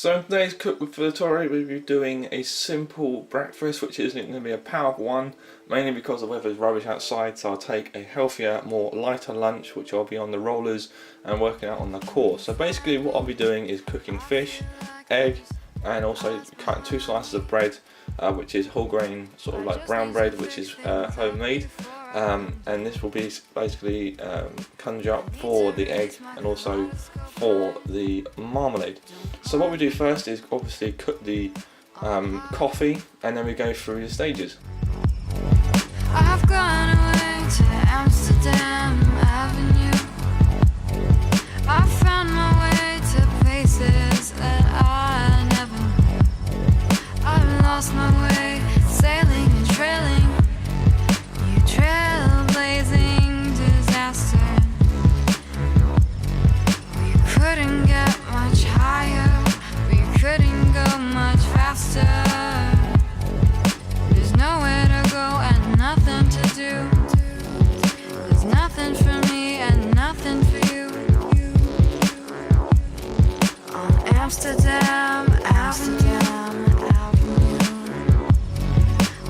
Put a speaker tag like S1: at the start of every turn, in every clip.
S1: So in today's Cook with Filatori, we'll be doing a simple breakfast, which isn't going to be a powerful one, mainly because the weather's rubbish outside, so I'll take a healthier, more lighter lunch, which I'll be on the rollers and working out on the core. So basically what I'll be doing is cooking fish, egg, and also cutting 2 slices of bread, which is whole grain, sort of like brown bread, which is homemade. And this will be basically conjure up for the egg and also for the marmalade. So what we do first is obviously cook the coffee, and then we go through the stages.
S2: I've gone away to Amsterdam Avenue. I found my way to places that I never knew. I've lost my way, sailing and trailing. You trailblazing disaster. We couldn't get much higher. We couldn't go much faster. There's nowhere to go and nothing to do. There's nothing for me and nothing for you. On Amsterdam Avenue.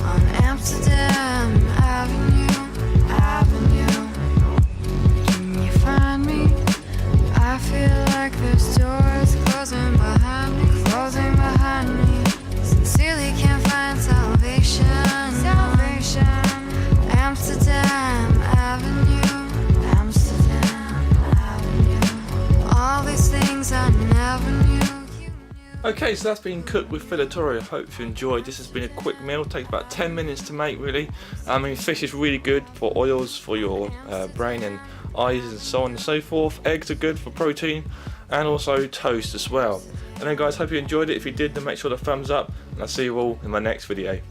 S2: On Amsterdam Avenue. Can you find me? I feel like there's doors closing behind me. Sincerely can't find salvation. Amsterdam Avenue. All these things I never knew.
S1: Okay, so that's been Cooked with Filatori. I hope you enjoyed. This has been a quick meal, takes about 10 minutes to make really. I mean, fish is really good for oils for your brain and eyes and so on and so forth. Eggs are good for protein, and also toast as well. And then guys, hope you enjoyed it. If you did, then make sure to thumbs up, and I'll see you all in my next video.